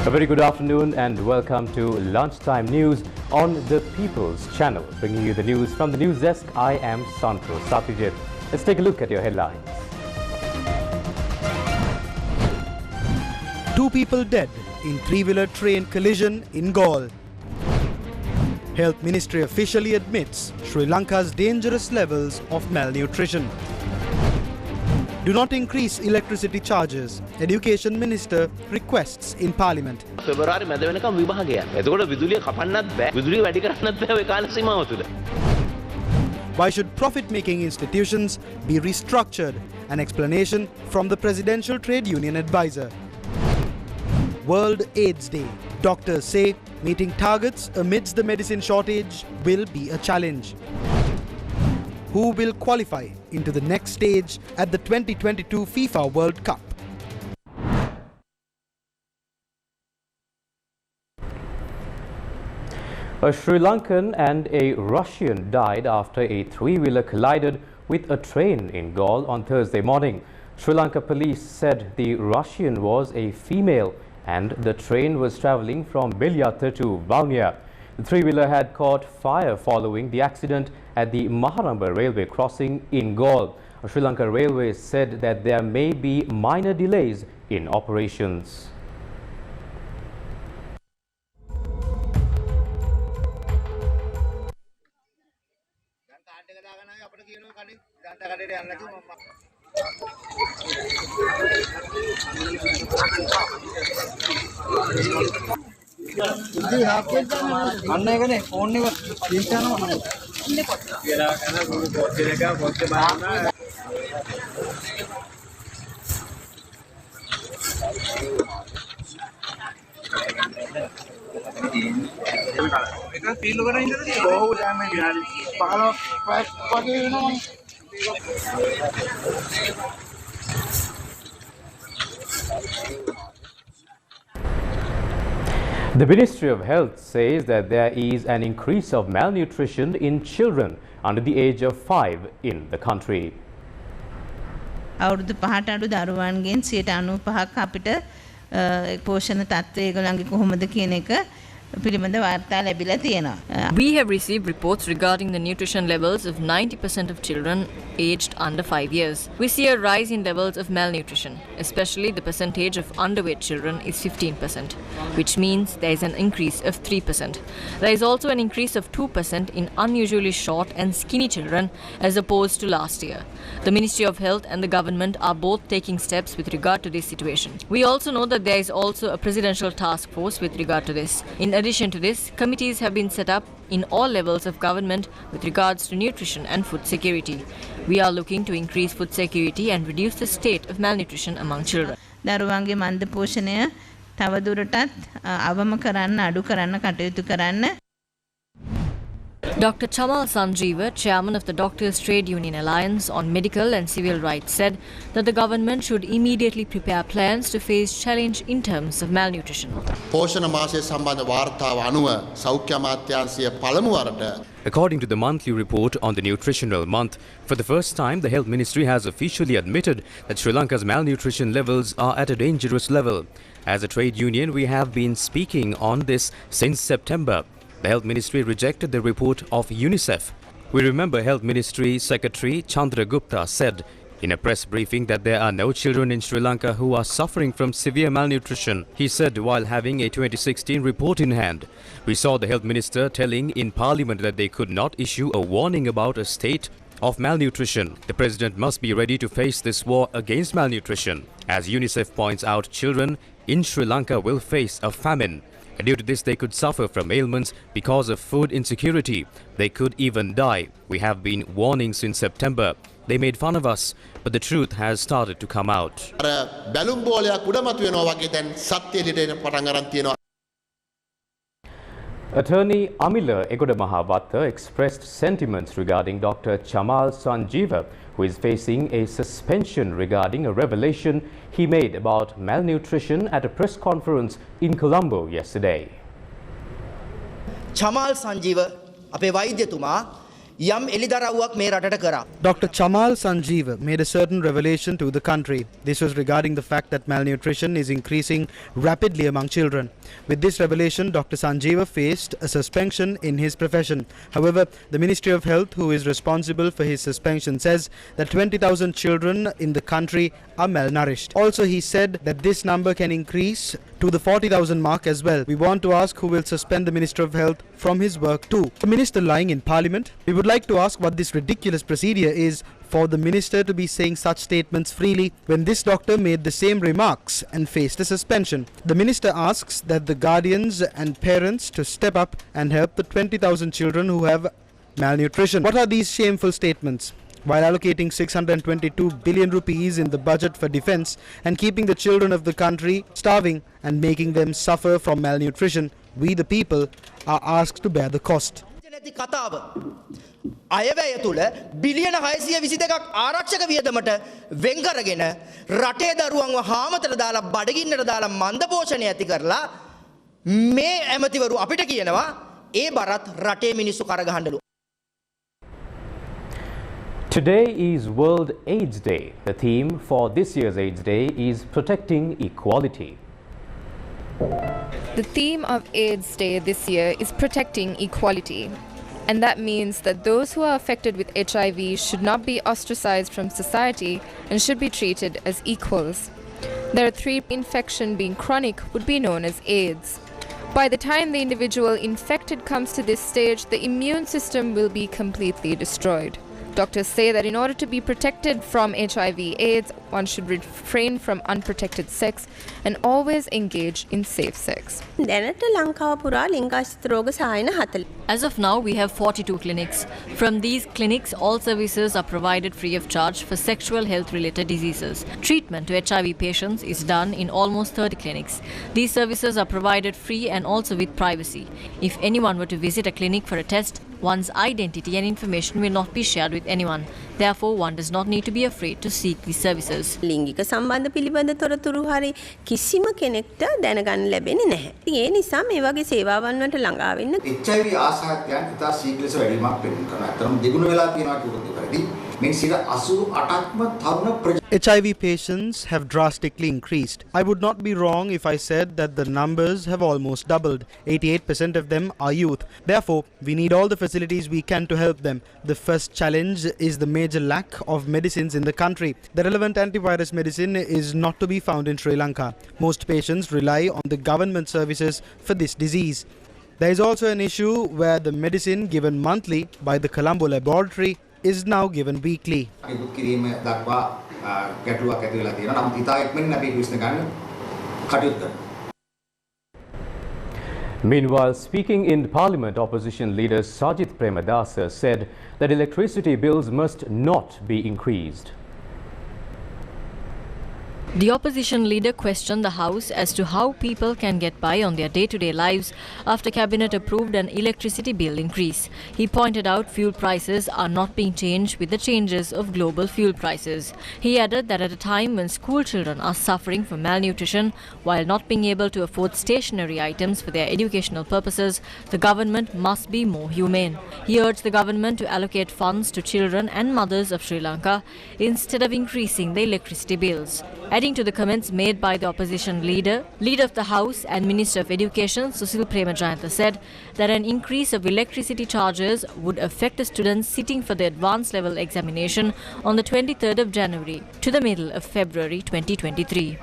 A very good afternoon and welcome to Lunchtime News on the People's Channel. Bringing you the news from the news desk, I am Santo Satyajit. Let's take a look at your headlines. 2 people dead in three-wheeler train collision in Galle. Health Ministry officially admits Sri Lanka's dangerous levels of malnutrition. Do not increase electricity charges. Education Minister requests in Parliament. February මැද වෙනකම් විභාගයක්. එතකොට විදුලිය කපන්නත් බෑ. විදුලිය වැඩි කරන්නත් බෑ ඔය කාල සීමාව තුල. Why should profit-making institutions be restructured? An explanation from the Presidential Trade Union advisor. World AIDS Day. Doctors say meeting targets amidst the medicine shortage will be a challenge. Who will qualify into the next stage at the 2022 FIFA World Cup? A Sri Lankan and a Russian died after a three-wheeler collided with a train in Galle on Thursday morning. Sri Lanka police said the Russian was a female and the train was travelling from Bilyatha to Valmiera. The three-wheeler had caught fire following the accident at the Maharamba railway crossing in Galle. Sri Lanka Railways said that there may be minor delays in operations. The Ministry of Health says that there is an increase of malnutrition in children under the age of 5 in the country. අවුරුදු 5ට අඩු දරුවන්ගෙන් 95ක් අපිට පෝෂණ තත්ත්වය ඒගොල්ලන්ගේ කොහොමද කියන එක පිළිබඳ වාර්තා ලැබිලා තියෙනවා. We have received reports regarding the nutrition levels of 90% of children aged under 5 years. We see a rise in levels of malnutrition, especially the percentage of underweight children is 15%, which means there is an increase of 3%. There is also an increase of 2% in unusually short and skinny children as opposed to last year. The Ministry of Health and the government are both taking steps with regard to this situation. We also know that there is also a presidential task force with regard to this. In addition to this, committees have been set up in all levels of government with regards to nutrition and food security. We are looking to increase food security and reduce the state of malnutrition among children. දරුවන්ගේ මන්ද පෝෂණය තවදුරටත් අවම කරන්න අඩු කරන්න කටයුතු කරන්න. Dr. Chamal Sanjeeva, chairman of the Doctors Trade Union Alliance on Medical and Civil Rights, said that the government should immediately prepare plans to face challenge in terms of malnutrition. According to the monthly report on the nutritional month, for the first time the Health Ministry has officially admitted that Sri Lanka's malnutrition levels are at a dangerous level. As a trade union, we have been speaking on this since September. The Health Ministry rejected the report of UNICEF. We remember Health Ministry Secretary Chandra Gupta said in a press briefing that there are no children in Sri Lanka who are suffering from severe malnutrition. He said while having a 2016 report in hand. We saw the Health Minister telling in Parliament that they could not issue a warning about a state of malnutrition. The President must be ready to face this war against malnutrition. As UNICEF points out, children in Sri Lanka will face a famine. Due to this, they could suffer from ailments because of food insecurity. They could even die. We have been warning since September. They made fun of us, but the truth has started to come out. Attorney Amila Egodamahawatta expressed sentiments regarding Dr. Chamal Sanjeeva, who is facing a suspension regarding a revelation he made about malnutrition at a press conference in Colombo yesterday. Chamal Sanjeeva, අපේ වෛද්‍යතුමා යම් එලිදරව්වක් මේ රටට කරා. Dr. Chamal Sanjeev made a certain revelation to the country. This was regarding the fact that malnutrition is increasing rapidly among children. With this revelation, Dr. Sanjeev faced a suspension in his profession. However, the Ministry of Health, who is responsible for his suspension, says that 20,000 children in the country are malnourished. Also, he said that this number can increase to the 40,000 mark as well. We want to ask who will suspend the Minister of Health from his work too. The minister lying in Parliament? We would like to ask what this ridiculous procedure is for the minister to be saying such statements freely when this doctor made the same remarks and faced a suspension. The minister asks that the guardians and parents to step up and help the 20,000 children who have malnutrition. What are these shameful statements? While allocating 622 billion rupees in the budget for defence and keeping the children of the country starving and making them suffer from malnutrition, we the people are asked to bear the cost. නැති කතාව අයවැය තුල බිලියන 622ක් ආරක්ෂක වියදමට වෙන් කරගෙන රටේ දරුවන්ව හාමතට දාලා බඩගින්නට දාලා මන්දපෝෂණය ඇති කරලා මේ ඇමතිවරු අපිට කියනවා ඒ බරත් රටේ මිනිස්සු කරගහන්නලු. Today is World AIDS Day. The theme for this year's AIDS Day is protecting equality. The theme of AIDS Day this year is protecting equality. And that means that those who are affected with HIV should not be ostracized from society and should be treated as equals. There are three: infection being chronic would be known as AIDS. By the time the individual infected comes to this stage, the immune system will be completely destroyed. Doctors say that in order to be protected from HIV/AIDS, one should refrain from unprotected sex and always engage in safe sex. දැනට ලංකාව පුරා ලිංගාශ්‍රිත රෝග සායන 40. As of now, we have 42 clinics. From these clinics, all services are provided free of charge for sexual health-related diseases. Treatment to HIV patients is done in almost 30 clinics. These services are provided free and also with privacy. If anyone were to visit a clinic for a test, one's identity and information will not be shared with anyone. Therefore, one does not need to be afraid to seek these services. ලිංගික සම්බන්ධ පිළිබඳ තොරතුරු හරි කිසිම කෙනෙක්ට දැනගන්න ලැබෙන්නේ නැහැ. ඉතින් ඒ නිසා මේ වගේ සේවාවන් වලට ළඟා වෙන්න HIV ආසාදයන් ඉතා ශීඝ්‍රස වැඩිවීමක් පෙන්වන්න කරනවා. අතරම දෙගුණ වෙලා තියෙනවා කියුවොත් පරිදි මේ 88%ක්ම තරුණ HIV patients have drastically increased. I would not be wrong if I said that the numbers have almost doubled. 88% of them are youth. Therefore, we need all the facilities we can to help them. The first challenge is the major lack of medicines in the country. The relevant antivirus medicine is not to be found in Sri Lanka. Most patients rely on the government services for this disease. There is also an issue where the medicine given monthly by the Colombo laboratory is now given weekly. Meanwhile, speaking in Parliament, opposition leader Sajith Premadasa said that electricity bills must not be increased. The opposition leader questioned the House as to how people can get by on their day-to-day lives after Cabinet approved an electricity bill increase. He pointed out fuel prices are not being changed with the changes of global fuel prices. He added that at a time when school children are suffering from malnutrition while not being able to afford stationery items for their educational purposes, the government must be more humane. He urged the government to allocate funds to children and mothers of Sri Lanka instead of increasing the electricity bills. Adding to the comments made by the opposition leader of the House and Minister of Education Susil Premajayantha said that an increase of electricity charges would affect the students sitting for the advanced level examination on the 23rd of January to the middle of February 2023.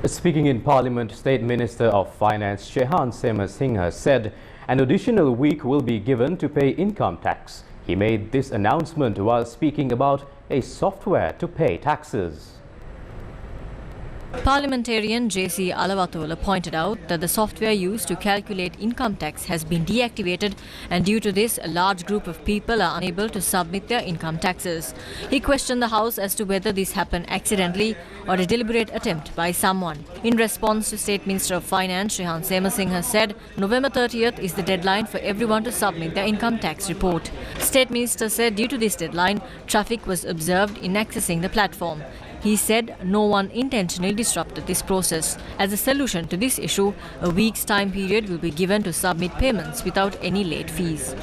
Speaking in Parliament, State Minister of Finance Shehan Singha said an additional week will be given to pay income tax. He made this announcement while speaking about a software to pay taxes. Parliamentarian J.C. Alavatola pointed out that the software used to calculate income tax has been deactivated, and due to this, a large group of people are unable to submit their income taxes. He questioned the House as to whether this happened accidentally or a deliberate attempt by someone. In response to State Minister of Finance Shehan Singha said November 30th is the deadline for everyone to submit their income tax report. State Minister said due to this deadline, traffic was observed in accessing the platform. He said no one intentionally disrupted this process. As a solution to this issue, a week's time period will be given to submit payments without any late fees.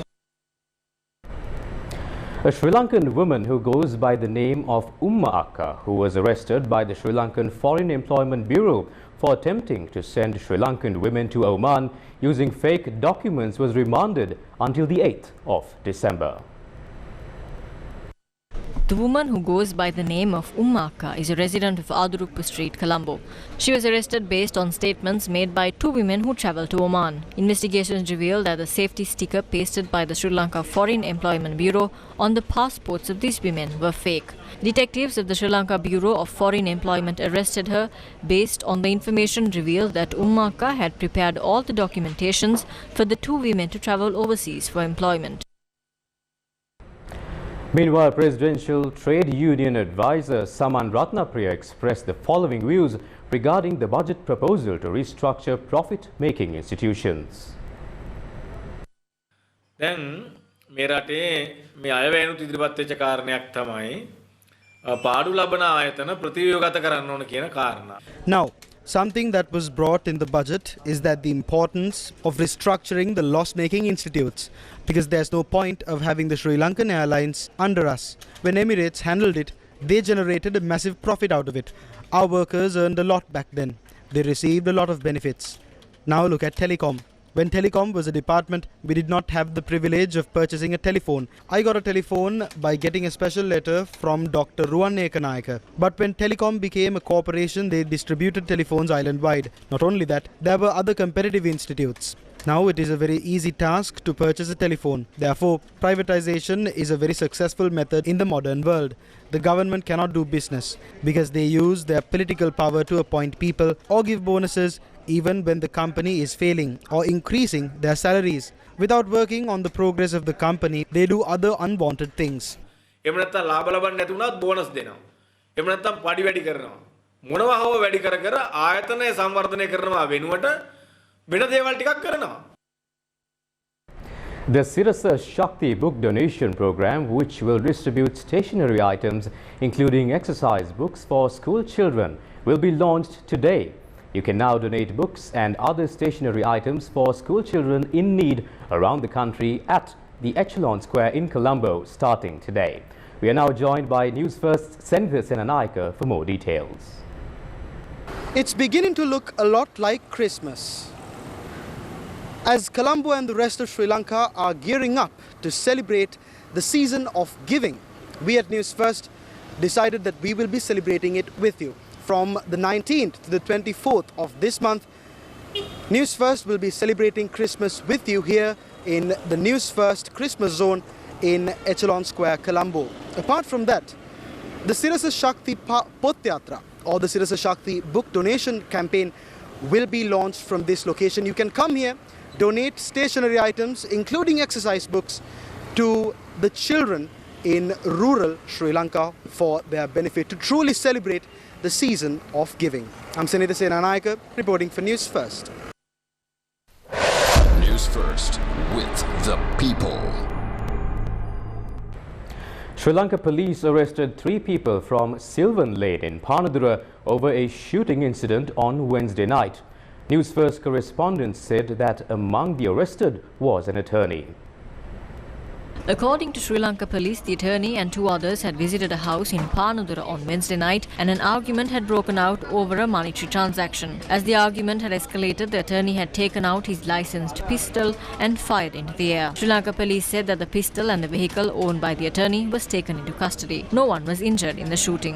A Sri Lankan woman who goes by the name of Umma Akka, who was arrested by the Sri Lankan Foreign Employment Bureau for attempting to send Sri Lankan women to Oman using fake documents, was remanded until the 8th of December. The woman who goes by the name of Ummaka is a resident of Aduruppu Street, Colombo. She was arrested based on statements made by two women who travelled to Oman. Investigations revealed that the safety sticker pasted by the Sri Lanka Foreign Employment Bureau on the passports of these women were fake. Detectives of the Sri Lanka Bureau of Foreign Employment arrested her based on the information revealed that Ummaka had prepared all the documentations for the two women to travel overseas for employment. Meanwhile, Presidential Trade Union advisor Saman Ratnapriya expressed the following views regarding the budget proposal to restructure profit-making institutions. දැන් මේ රටේ මේ අයවැයනුත් ඉදිරිපත් වෙච්ච කාරණයක් තමයි පාඩු ලබන ආයතන ප්‍රතිව්‍යුහගත කරන්න ඕන කියන කාරණා. Now, something that was brought in the budget is that the importance of restructuring the loss-making institutes, because there's no point of having the Sri Lankan Airlines under us. When Emirates handled it, they generated a massive profit out of it. Our workers earned a lot back then. They received a lot of benefits. Now look at telecom. When telecom was a department, we did not have the privilege of purchasing a telephone. I got a telephone by getting a special letter from Dr. Ruwan Ekanayaka. But when telecom became a corporation, they distributed telephones island-wide. Not only that, there were other competitive institutes. Now it is a very easy task to purchase a telephone. Therefore, privatization is a very successful method in the modern world. The government cannot do business because they use their political power to appoint people or give bonuses even when the company is failing or increasing their salaries. Without working on the progress of the company, they do other unwanted things. එහෙම නැත්නම් ලාභ ලබන්න නැති වුණත් bonus දෙනවා. එහෙම නැත්නම් පඩි වැඩි කරනවා. මොනවා හෝ වැඩි කර කර ආයතනය සංවර්ධනය කරනවා වෙනුවට වෙන දේවල් ටිකක් කරනවා. The Sirasa Shakti book donation program, which will distribute stationery items including exercise books for school children, will be launched today. You can now donate books and other stationery items for school children in need around the country at the Echelon Square in Colombo starting today. We are now joined by Newsfirst's Senthil Senanaika for more details. It's beginning to look a lot like Christmas, as Colombo and the rest of Sri Lanka are gearing up to celebrate the season of giving. We at Newsfirst decided that we will be celebrating it with you. From the 19th to the 24th of this month, Newsfirst will be celebrating Christmas with you here in the Newsfirst Christmas Zone in Echelon Square, Colombo. Apart from that, the Sirasa Shakti Potyatra or the Sirasa Shakti book donation campaign will be launched from this location. You can come here, donate stationery items including exercise books to the children in rural Sri Lanka for their benefit, to truly celebrate the season of giving. I'm Senthil Senanaika reporting for News First. News First, with the people. Sri Lanka police arrested 3 people from Sylvan Lane in Panadura over a shooting incident on Wednesday night. News First correspondents said that among the arrested was an attorney. According to Sri Lanka police, the attorney and 2 others had visited a house in Panadura on Wednesday night and an argument had broken out over a monetary transaction. As the argument had escalated, the attorney had taken out his licensed pistol and fired into the air. Sri Lanka police said that the pistol and the vehicle owned by the attorney was taken into custody. No one was injured in the shooting.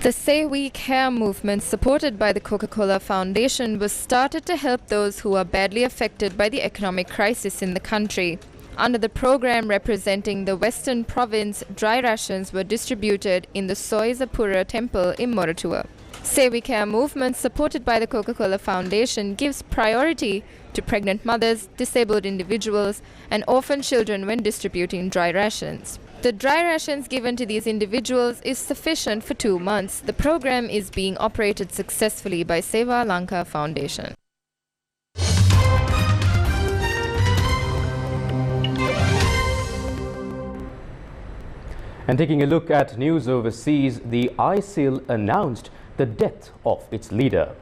The Say We Care movement, supported by the Coca-Cola Foundation, was started to help those who are badly affected by the economic crisis in the country. Under the program representing the Western Province, dry rations were distributed in the Soizapura temple in Moratuwa. Say We Care movement, supported by the Coca-Cola Foundation, gives priority to pregnant mothers, disabled individuals, and orphan children when distributing dry rations. The dry rations given to these individuals is sufficient for 2 months. The program is being operated successfully by Seva Lanka Foundation. And taking a look at news overseas, the ISIL announced the death of its leader.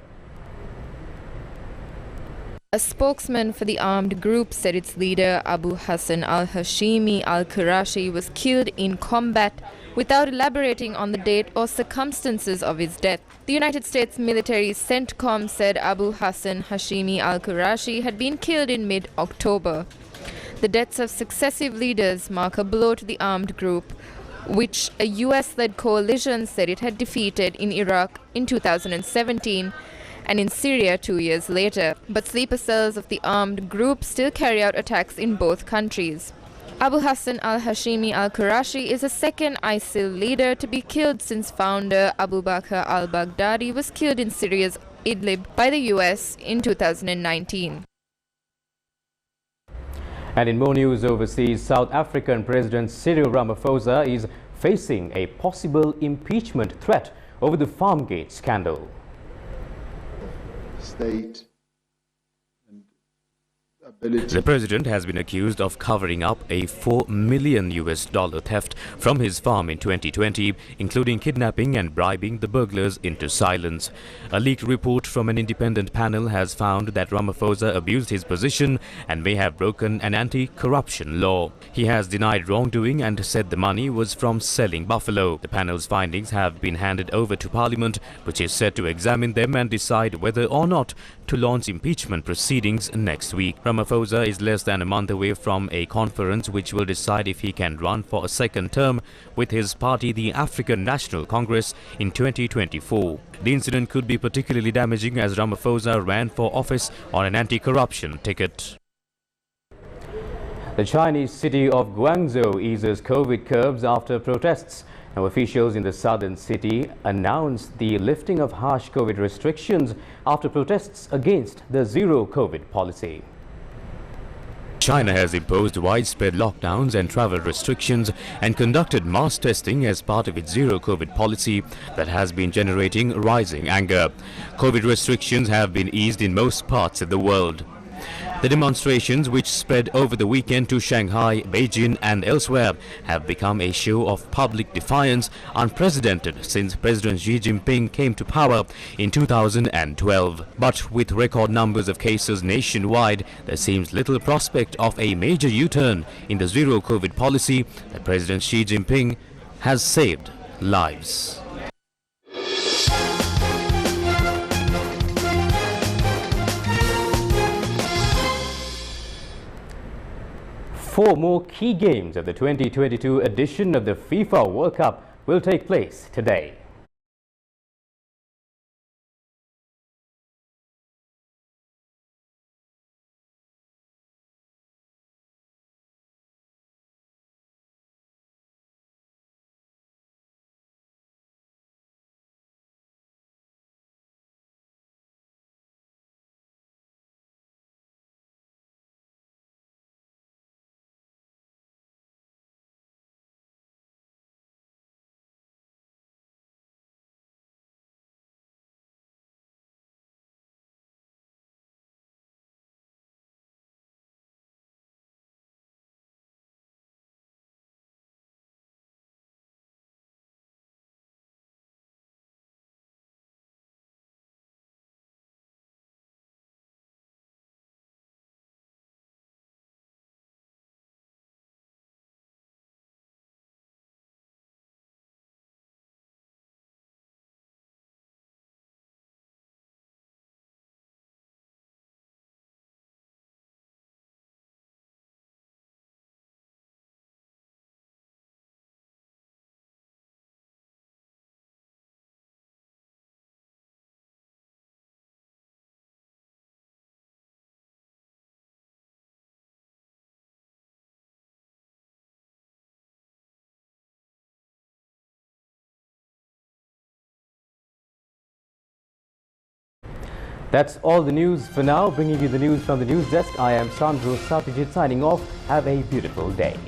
A spokesman for the armed group said its leader Abu Hassan al-Hashimi al-Qurashi was killed in combat without elaborating on the date or circumstances of his death. The United States military CENTCOM said Abu Hassan Hashimi al-Qurashi had been killed in mid-October. The deaths of successive leaders mark a blow to the armed group, which a US-led coalition said it had defeated in Iraq in 2017 and in Syria 2 years later. But sleeper cells of the armed group still carry out attacks in both countries. Abu Hassan al-Hashimi al-Qurashi is the second ISIL leader to be killed since founder Abu Bakr al-Baghdadi was killed in Syria's Idlib by the US in 2019. And in more news overseas, South African President Cyril Ramaphosa is facing a possible impeachment threat over the Farmgate scandal. State The president has been accused of covering up a $4 million theft from his farm in 2020, including kidnapping and bribing the burglars into silence. A leaked report from an independent panel has found that Ramaphosa abused his position and may have broken an anti-corruption law. He has denied wrongdoing and said the money was from selling buffalo. The panel's findings have been handed over to Parliament, which is set to examine them and decide whether or not to launch impeachment proceedings next week. Ramaphosa is less than a month away from a conference which will decide if he can run for a second term with his party, the African National Congress, in 2024. The incident could be particularly damaging as Ramaphosa ran for office on an anti-corruption ticket. The Chinese city of Guangzhou eases COVID curbs after protests. Now, officials in the southern city announced the lifting of harsh COVID restrictions after protests against the zero COVID policy. China has imposed widespread lockdowns and travel restrictions and conducted mass testing as part of its zero COVID policy that has been generating rising anger. COVID restrictions have been eased in most parts of the world. The demonstrations, which spread over the weekend to Shanghai, Beijing and elsewhere, have become a show of public defiance unprecedented since President Xi Jinping came to power in 2012. But with record numbers of cases nationwide, there seems little prospect of a major U-turn in the zero COVID policy that President Xi Jinping has saved lives. Four more key games of the 2022 edition of the FIFA World Cup will take place today. That's all the news for now. Bringing you the news from the news desk, I am Sandro Satijit signing off. Have a beautiful day.